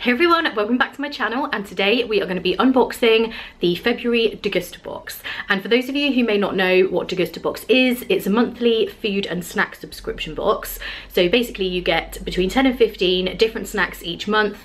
Hey everyone, welcome back to my channel, and today we are going to be unboxing the February Degusta box. And for those of you who may not know what Degusta box is, it's a monthly food and snack subscription box. So basically you get between 10 and 15 different snacks each month.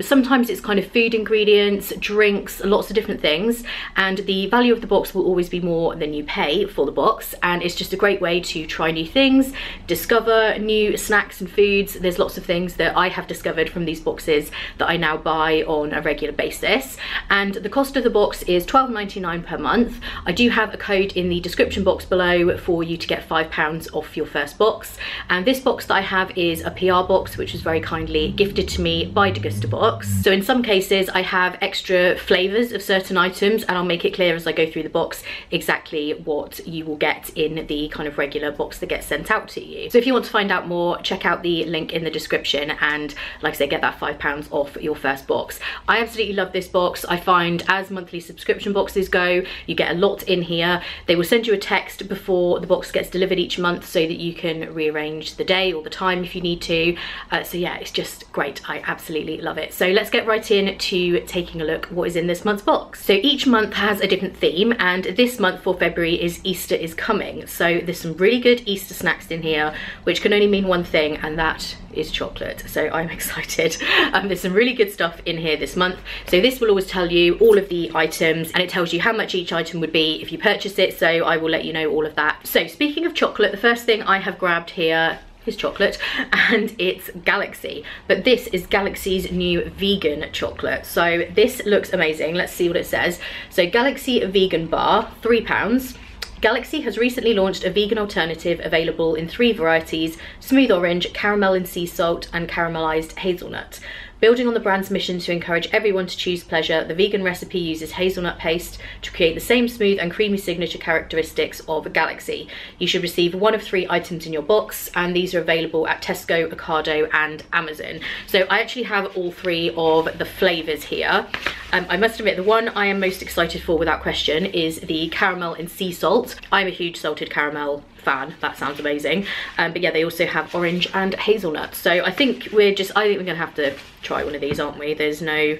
Sometimes it's kind of food ingredients, drinks, lots of different things, and the value of the box will always be more than you pay for the box. And it's just a great way to try new things, discover new snacks and foods. There's lots of things that I have discovered from these boxes that I now buy on a regular basis, and the cost of the box is £12.99 per month. I do have a code in the description box below for you to get £5 off your first box, and this box that I have is a PR box which was very kindly gifted to me by Degusta box. So in some cases I have extra flavours of certain items, and I'll make it clear as I go through the box exactly what you will get in the kind of regular box that gets sent out to you. So if you want to find out more, check out the link in the description, and like I say, get that £5 off your first box. I absolutely love this box. I find as monthly subscription boxes go, you get a lot in here. They will send you a text before the box gets delivered each month so that you can rearrange the day or the time if you need to. So yeah, it's just great. I absolutely love it. So let's get right in to taking a look what is in this month's box. So each month has a different theme, and this month for February is Easter is coming. So there's some really good Easter snacks in here, which can only mean one thing, and that is chocolate. So I'm excited. There's some really good stuff in here this month. So this will always tell you all of the items, and it tells you how much each item would be if you purchase it, so I will let you know all of that. So speaking of chocolate, the first thing I have grabbed here is chocolate, and it's Galaxy, but this is Galaxy's new vegan chocolate. So this looks amazing. Let's see what it says. So Galaxy vegan bar, £3. Galaxy has recently launched a vegan alternative available in 3 varieties: smooth orange, caramel and sea salt, and caramelized hazelnut. Building on the brand's mission to encourage everyone to choose pleasure, the vegan recipe uses hazelnut paste to create the same smooth and creamy signature characteristics of Galaxy. You should receive 1 of 3 items in your box, and these are available at Tesco, Ocado and Amazon. So I actually have all 3 of the flavours here. I must admit, the one I am most excited for without question is the caramel and sea salt. I'm a huge salted caramel fan. That sounds amazing. But yeah, they also have orange and hazelnut. So I think we're gonna have to try one of these, aren't we? There's no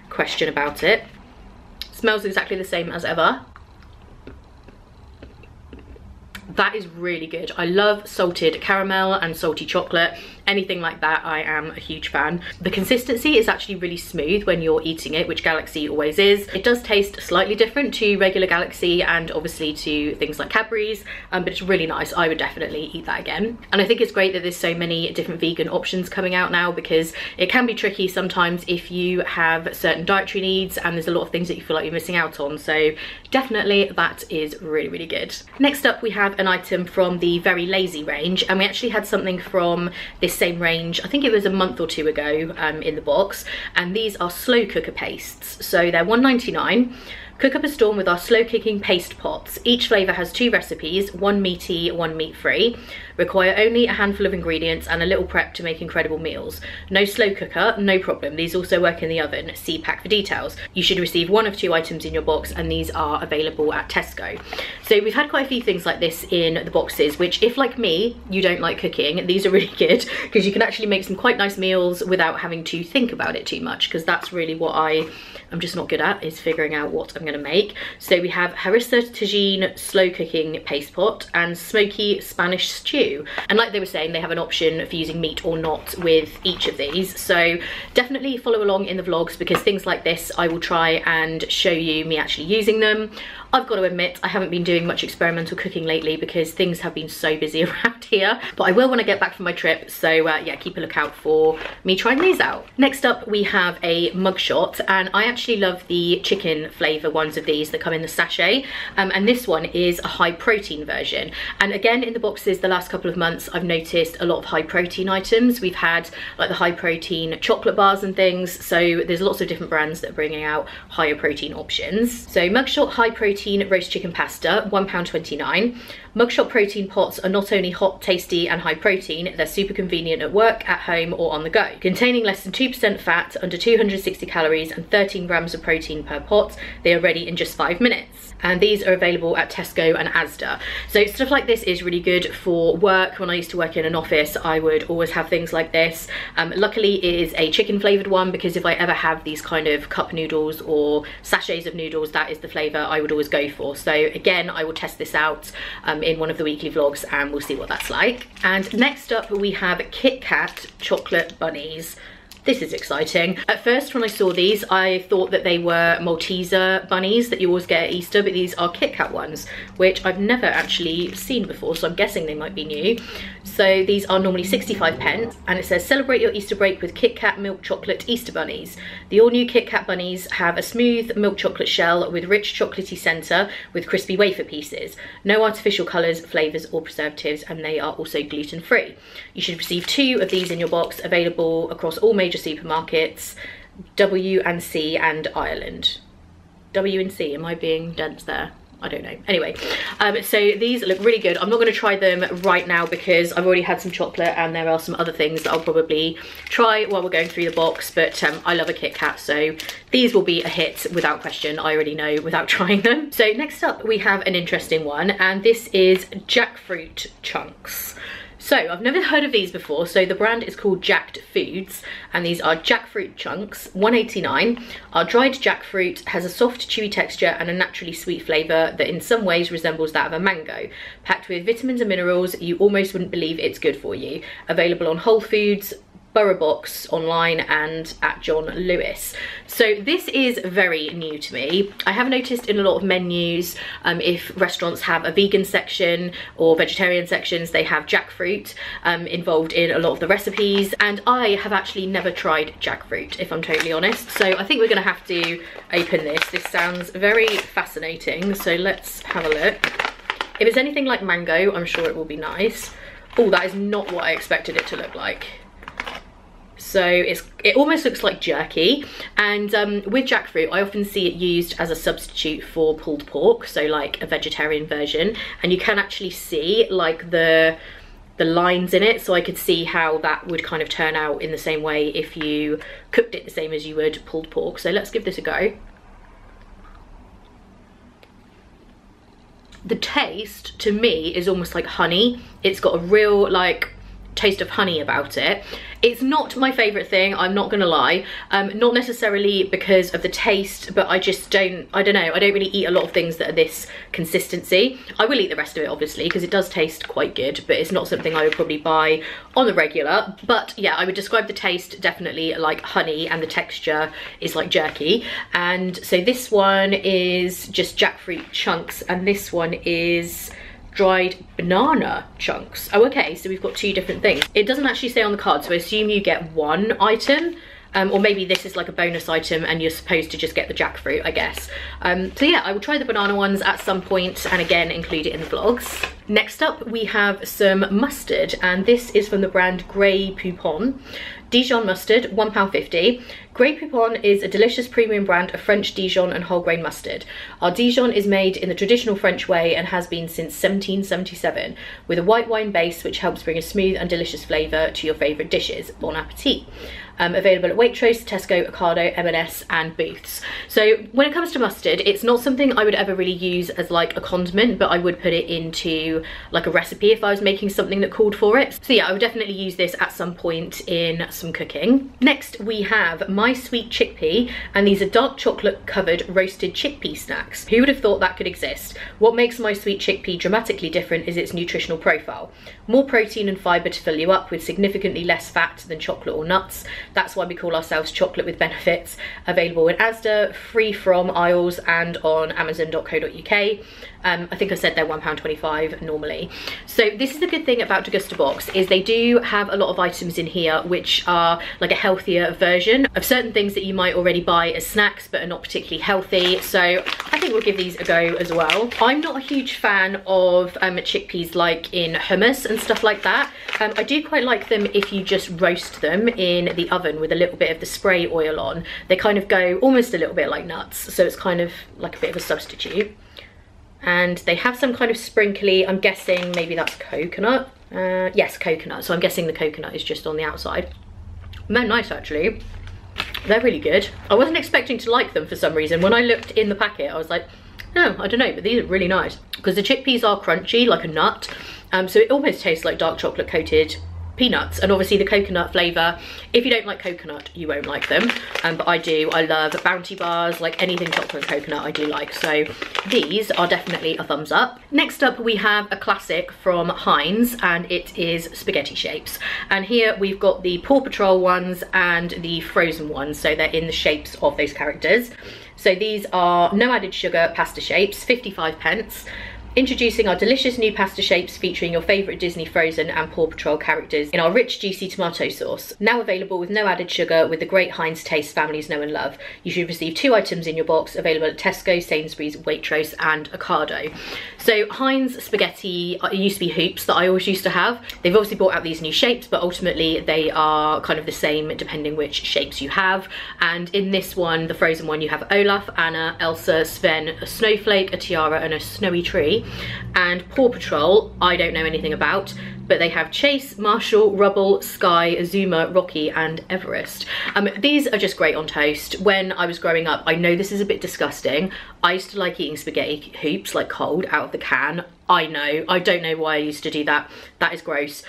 question about it. Smells exactly the same as ever. That is really good. I love salted caramel and salty chocolate. Anything like that, I am a huge fan. The consistency is actually really smooth when you're eating it, which Galaxy always is. It does taste slightly different to regular Galaxy and obviously to things like Cadbury's, but it's really nice. I would definitely eat that again. And I think it's great that there's so many different vegan options coming out now, because it can be tricky sometimes if you have certain dietary needs and there's a lot of things that you feel like you're missing out on. So definitely that is really, really good. Next up, we have an item from the Very Lazy range, and we actually had something from this same range, I think it was a month or 2 ago, in the box, and these are slow cooker pastes. So they're £1.99. Cook up a storm with our slow cooking paste pots. Each flavour has 2 recipes, 1 meaty, 1 meat free. Require only a handful of ingredients and a little prep to make incredible meals. No slow cooker, no problem. These also work in the oven. See pack for details. You should receive 1 of 2 items in your box, and these are available at Tesco. So we've had quite a few things like this in the boxes, which if like me, you don't like cooking, these are really good, because you can actually make some quite nice meals without having to think about it too much, because that's really what I'm just not good at, is figuring out what I'm going to make. So we have harissa tagine slow cooking paste pot and smoky Spanish stew, and like they were saying, they have an option for using meat or not with each of these. So definitely follow along in the vlogs, because things like this I will try and show you me actually using them. I've got to admit, I haven't been doing much experimental cooking lately because things have been so busy around here, but I will when I get back from my trip. So yeah, keep a lookout for me trying these out. Next up, we have a mugshot, and I actually love the chicken flavour ones of these that come in the sachet, and this one is a high protein version. And again, in the boxes the last couple of months, I've noticed a lot of high protein items. We've had like the high protein chocolate bars and things, so there's lots of different brands that are bringing out higher protein options. So mugshot high protein roast chicken pasta, £1.29. Mugshot protein pots are not only hot, tasty and high protein, they're super convenient at work, at home or on the go. Containing less than 2% fat, under 260 calories and 13 grams of protein per pot, they are ready in just 5 minutes. And these are available at Tesco and Asda. So stuff like this is really good for work. When I used to work in an office, I would always have things like this. Luckily it is a chicken flavoured one, because if I ever have these kind of cup noodles or sachets of noodles, that is the flavour I would always go for. So again, I will test this out in one of the weekly vlogs and we'll see what that's like. And next up we have Kit Kat chocolate bunnies. This is exciting. At first when I saw these, I thought that they were Malteser bunnies that you always get at Easter, but these are Kit Kat ones, which I've never actually seen before, so I'm guessing they might be new. So these are normally 65 pence, and it says celebrate your Easter break with Kit Kat milk chocolate Easter bunnies. The all new Kit Kat bunnies have a smooth milk chocolate shell with rich chocolatey centre with crispy wafer pieces. No artificial colours, flavours or preservatives, and they are also gluten free. You should receive 2 of these in your box, available across all major supermarkets, W&C and Ireland. W&C, am I being dense there? I don't know. Anyway, so these look really good. I'm not going to try them right now because I've already had some chocolate and there are some other things that I'll probably try while we're going through the box, but I love a Kit Kat, so these will be a hit without question. I already know without trying them. So next up we have an interesting one, and this is jackfruit chunks. So I've never heard of these before. So the brand is called Jacked Foods, and these are jackfruit chunks, $1.89. Our dried jackfruit has a soft chewy texture and a naturally sweet flavour that in some ways resembles that of a mango. Packed with vitamins and minerals, you almost wouldn't believe it's good for you. Available on Whole Foods, Borough Box, online and at John Lewis. So this is very new to me. I have noticed in a lot of menus, if restaurants have a vegan section or vegetarian sections, they have jackfruit involved in a lot of the recipes, and I have actually never tried jackfruit, if I'm totally honest. So I think we're gonna have to open this. This sounds very fascinating, so let's have a look. If it's anything like mango, I'm sure it will be nice. Oh, that is not what I expected it to look like. So it almost looks like jerky, and with jackfruit I often see it used as a substitute for pulled pork, so like a vegetarian version, and you can actually see like the lines in it, so I could see how that would kind of turn out in the same way if you cooked it the same as you would pulled pork. So let's give this a go. The taste to me is almost like honey. It's got a real like taste of honey about it. It's not my favorite thing, I'm not gonna lie, not necessarily because of the taste, but I don't know, I don't really eat a lot of things that are this consistency. I will eat the rest of it obviously because it does taste quite good, but it's not something I would probably buy on the regular. But yeah, I would describe the taste definitely like honey, and the texture is like jerky. And so this one is just jackfruit chunks, and this one is dried banana chunks. Oh, okay, so we've got 2 different things. It doesn't actually say on the card, so I assume you get 1 item, or maybe this is like a bonus item and you're supposed to just get the jackfruit, I guess. So yeah, I will try the banana ones at some point and again include it in the vlogs. Next up we have some mustard, and this is from the brand Grey Poupon. Dijon mustard, £1.50. Grey Poupon is a delicious premium brand of French Dijon and whole grain mustard. Our Dijon is made in the traditional French way and has been since 1777, with a white wine base which helps bring a smooth and delicious flavour to your favourite dishes. Bon appetit. Available at Waitrose, Tesco, Ocado, M&S and Booths. So when it comes to mustard, it's not something I would ever really use as like a condiment, but I would put it into like a recipe if I was making something that called for it. So yeah, I would definitely use this at some point in some cooking. Next we have My Sweet Chickpea, and these are dark chocolate covered roasted chickpea snacks. Who would have thought that could exist? What makes My Sweet Chickpea dramatically different is its nutritional profile. More protein and fibre to fill you up, with significantly less fat than chocolate or nuts. That's why we call ourselves chocolate with benefits. Available in Asda, free from aisles and on amazon.co.uk. I think I said they're £1.25 normally. So this is the good thing about Degusta box, is they do have a lot of items in here which are like a healthier version of certain things that you might already buy as snacks but are not particularly healthy. So I think we'll give these a go as well. I'm not a huge fan of chickpeas like in hummus and stuff like that. I do quite like them if you just roast them in the oven with a little bit of the spray oil on. They kind of go almost a little bit like nuts, so it's kind of like a bit of a substitute. and they have some kind of sprinkly, I'm guessing maybe that's coconut. Yes, coconut. So I'm guessing the coconut is just on the outside. And they're nice actually. They're really good. I wasn't expecting to like them for some reason. When I looked in the packet, I was like, oh, I don't know, but these are really nice. Because the chickpeas are crunchy, like a nut. So it almost tastes like dark chocolate coated peanuts, and obviously the coconut flavour, if you don't like coconut you won't like them, but I do. I love Bounty bars, like anything chocolate and coconut I do like, so these are definitely a thumbs up. Next up we have a classic from Heinz, and it is spaghetti shapes, and here we've got the Paw Patrol ones and the frozen ones, so they're in the shapes of those characters. So these are no added sugar pasta shapes, 55p. Introducing our delicious new pasta shapes featuring your favourite Disney Frozen and Paw Patrol characters in our rich, juicy tomato sauce. Now available with no added sugar with the great Heinz taste families know and love. You should receive 2 items in your box, available at Tesco, Sainsbury's, Waitrose and Ocado. So Heinz spaghetti, it used to be hoops that I always used to have. They've obviously brought out these new shapes, but ultimately they are kind of the same depending which shapes you have. And in this one, the frozen one, you have Olaf, Anna, Elsa, Sven, a snowflake, a tiara and a snowy tree. And Paw Patrol, I don't know anything about, but they have Chase, Marshall, Rubble, Sky, Azuma, Rocky and Everest. These are just great on toast. When I was growing up, I know this is a bit disgusting, I used to like eating spaghetti hoops like cold out of the can. I know, I don't know why I used to do that. That is gross.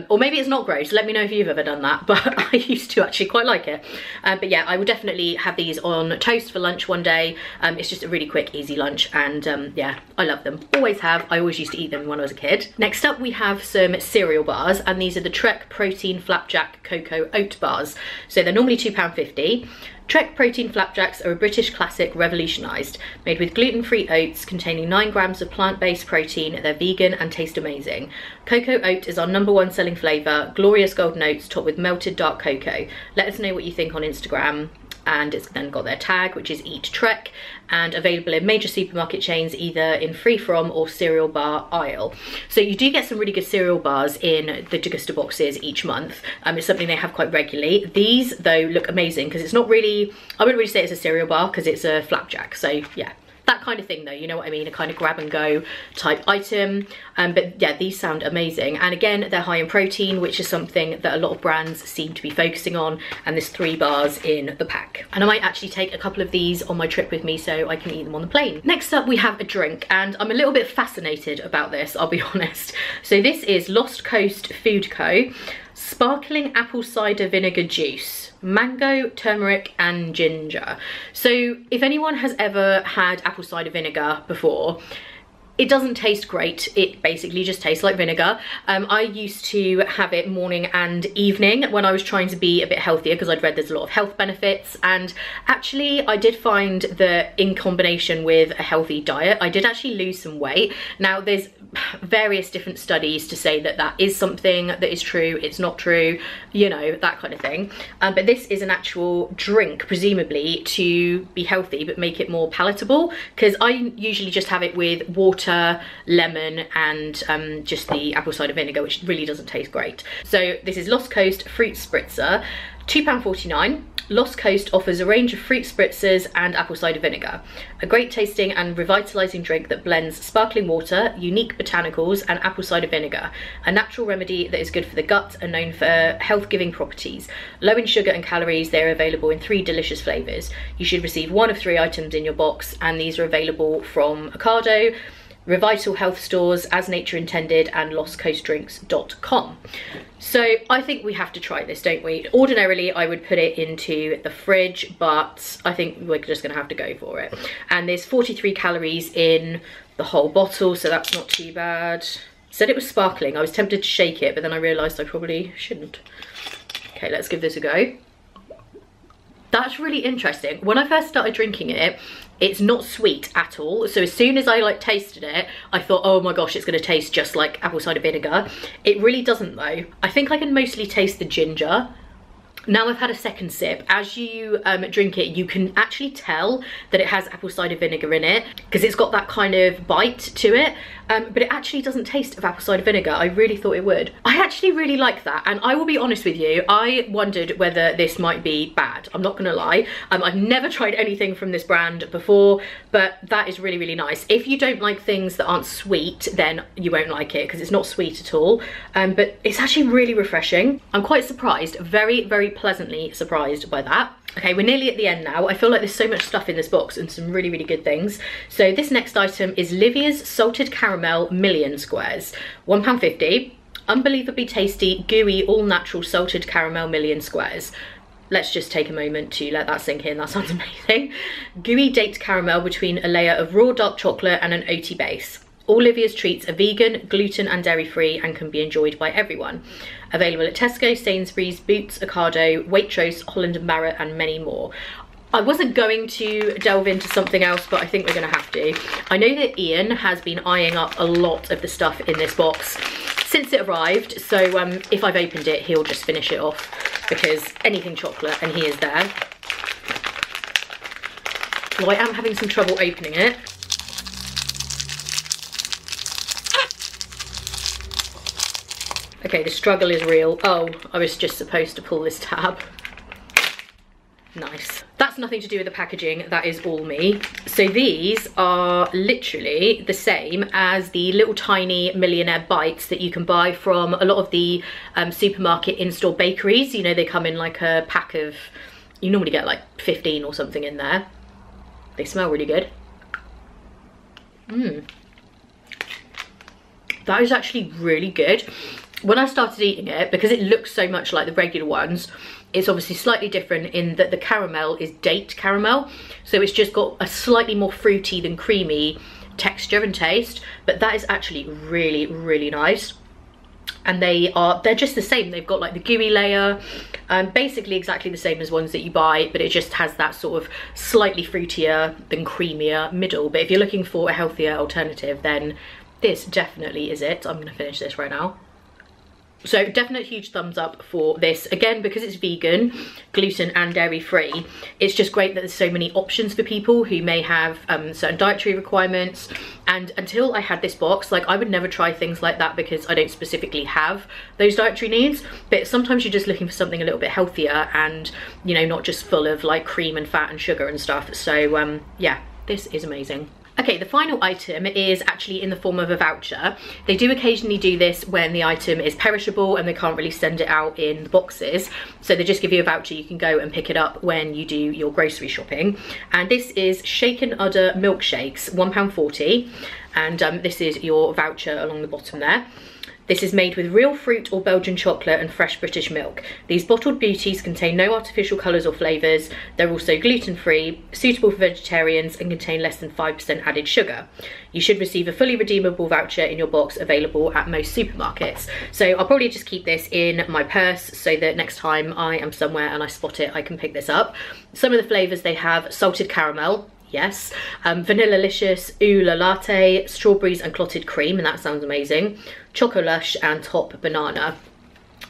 Or maybe it's not gross, let me know if you've ever done that, but I used to actually quite like it. But yeah, I will definitely have these on toast for lunch one day. It's just a really quick, easy lunch, and yeah, I love them. Always have, I always used to eat them when I was a kid. Next up we have some cereal bars, and these are the Trek Protein Flapjack Cocoa Oat Bars. So they're normally £2.50. Trek Protein Flapjacks are a British classic revolutionised. Made with gluten-free oats containing 9 grams of plant-based protein, they're vegan and taste amazing. Cocoa oat is our #1 selling flavour, glorious golden oats topped with melted dark cocoa. Let us know what you think on Instagram. And it's then got their tag, which is Eat Trek, and available in major supermarket chains either in free from or cereal bar aisle. So you do get some really good cereal bars in the Degusta boxes each month. It's something they have quite regularly. These though look amazing because it's not really, I wouldn't really say it's a cereal bar because it's a flapjack, so yeah. That kind of thing though, you know what I mean, a kind of grab and go type item. But yeah, these sound amazing, and again they're high in protein, which is something that a lot of brands seem to be focusing on, and there's 3 bars in the pack, and I might actually take a couple of these on my trip with me so I can eat them on the plane. Next up we have a drink, and I'm a little bit fascinated about this, I'll be honest. So this is Lost Coast Food Co. Sparkling apple cider vinegar juice, mango, turmeric and ginger. So if anyone has ever had apple cider vinegar before, it doesn't taste great. It basically just tastes like vinegar. I used to have it morning and evening when I was trying to be a bit healthier, because I'd read there's a lot of health benefits, and actually I did find that in combination with a healthy diet, I did actually lose some weight. Now there's various different studies to say that that is something that is true, it's not true, you know, that kind of thing. But this is an actual drink, presumably to be healthy but make it more palatable, because I usually just have it with water, lemon and just the apple cider vinegar, which really doesn't taste great. So this is Lost Coast Fruit Spritzer, £2.49. Lost Coast offers a range of fruit spritzers and apple cider vinegar. A great tasting and revitalising drink that blends sparkling water, unique botanicals and apple cider vinegar. A natural remedy that is good for the gut and known for health-giving properties. Low in sugar and calories, they're available in 3 delicious flavours. You should receive 1 of 3 items in your box, and these are available from Ocado, Revital Health Stores, As Nature Intended and lostcoastdrinks.com. So I think we have to try this, don't we? Ordinarily I would put it into the fridge, but I think we're just gonna have to go for it. And there's 43 calories in the whole bottle, so that's not too bad. Said it was sparkling. I was tempted to shake it, but then I realised I probably shouldn't. Okay, let's give this a go. That's really interesting. When I first started drinking it, it's not sweet at all. So as soon as I like tasted it, I thought, oh my gosh, it's gonna taste just like apple cider vinegar. It really doesn't though. I think I can mostly taste the ginger. Now I've had a second sip. As you drink it, you can actually tell that it has apple cider vinegar in it because it's got that kind of bite to it, but it actually doesn't taste of apple cider vinegar. I really thought it would. I actually really like that, and I will be honest with you, I wondered whether this might be bad. I'm not gonna lie. I've never tried anything from this brand before, but that is really, really nice. If you don't like things that aren't sweet, then you won't like it because it's not sweet at all, but it's actually really refreshing. I'm quite surprised, very, very pleasantly surprised by that. Okay, we're nearly at the end now. I feel like there's so much stuff in this box and some really, really good things. So this next item is Livia's Salted Caramel Million Squares, £1.50. Unbelievably tasty, gooey, all natural salted caramel million squares. Let's just take a moment to let that sink in. That sounds amazing. Gooey date caramel between a layer of raw dark chocolate and an oaty base. All Livia's treats are vegan, gluten and dairy free and can be enjoyed by everyone. Available at Tesco, Sainsbury's, Boots, Ocado, Waitrose, Holland & Barrett and many more. I wasn't going to delve into something else, but I think we're gonna have to. I know that Ian has been eyeing up a lot of the stuff in this box since it arrived, so if I've opened it, he'll just finish it off because anything chocolate and he is there. Well, I am having some trouble opening it. Okay, the struggle is real. Oh, I was just supposed to pull this tab. Nice. That's nothing to do with the packaging, that is all me. So these are literally the same as the little tiny millionaire bites that you can buy from a lot of the supermarket in-store bakeries. You know, they come in like a pack of, you normally get like 15 or something in there. They smell really good. That is actually really good. When I started eating it, because it looks so much like the regular ones, it's obviously slightly different in that the caramel is date caramel. So it's just got a slightly more fruity than creamy texture and taste, but that is actually really, really nice. And they're just the same. They've got like the gooey layer, basically exactly the same as ones that you buy, but it just has that sort of slightly fruitier than creamier middle. But if you're looking for a healthier alternative, then this definitely is it. I'm gonna finish this right now. So definite huge thumbs up for this. Again, because it's vegan, gluten and dairy free, it's just great that there's so many options for people who may have certain dietary requirements. And until I had this box, like I would never try things like that because I don't specifically have those dietary needs. But sometimes you're just looking for something a little bit healthier and, you know, not just full of like cream and fat and sugar and stuff. So yeah, this is amazing. Okay, the final item is actually in the form of a voucher. They do occasionally do this when the item is perishable and they can't really send it out in the boxes. So they just give you a voucher, you can go and pick it up when you do your grocery shopping. And this is Shaken Udder Milkshakes, £1.40. And this is your voucher along the bottom there. This is made with real fruit or Belgian chocolate and fresh British milk. These bottled beauties contain no artificial colours or flavours. They're also gluten-free, suitable for vegetarians and contain less than 5% added sugar. You should receive a fully redeemable voucher in your box available at most supermarkets. So I'll probably just keep this in my purse so that next time I am somewhere and I spot it, I can pick this up. Some of the flavours they have: salted caramel, yes, Vanilla-licious, Ooh La Latte, strawberries and clotted cream, and that sounds amazing, Choco Lush and Top Banana.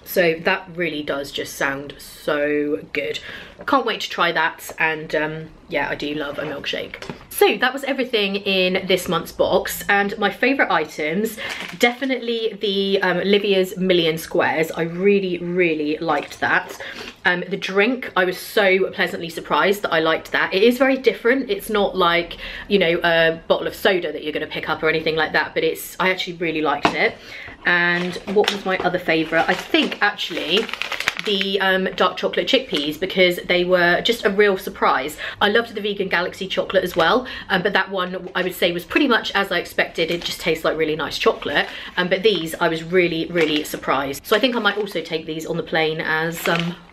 So that really does just sound so good. I can't wait to try that, and yeah, I do love a milkshake. So that was everything in this month's box, and my favourite items, definitely the Livia's Million Squares. I really, really liked that. The drink, I was so pleasantly surprised that I liked that. It is very different. It's not like, you know, a bottle of soda that you're going to pick up or anything like that, but I actually really liked it. And what was my other favourite? I think actually the dark chocolate chickpeas, because they were just a real surprise. I loved the vegan Galaxy chocolate as well, but that one I would say was pretty much as I expected. It just tastes like really nice chocolate, but these I was really, really surprised. So I think I might also take these on the plane as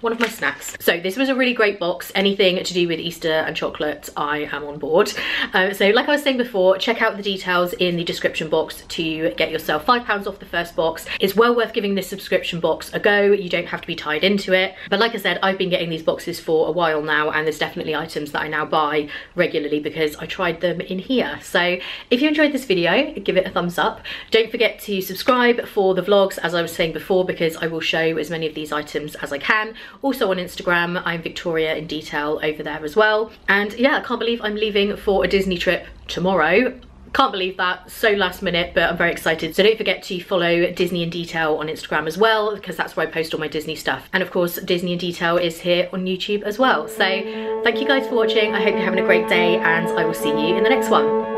one of my snacks. So this was a really great box. Anything to do with Easter and chocolate, I am on board. So like I was saying before, check out the details in the description box to get yourself £5 off the first box. It's well worth giving this subscription box a go. You don't have to be tied tied into it. But like I said, I've been getting these boxes for a while now, and there's definitely items that I now buy regularly because I tried them in here. So if you enjoyed this video, give it a thumbs up. Don't forget to subscribe for the vlogs, as I was saying before, because I will show as many of these items as I can. Also on Instagram, I'm Victoria in Detail over there as well. And yeah, I can't believe I'm leaving for a Disney trip tomorrow. Can't believe that, so last minute, but I'm very excited. So don't forget to follow Disney in Detail on Instagram as well, because that's where I post all my Disney stuff. And of course, Disney in Detail is here on YouTube as well. So thank you guys for watching. I hope you're having a great day, and I will see you in the next one.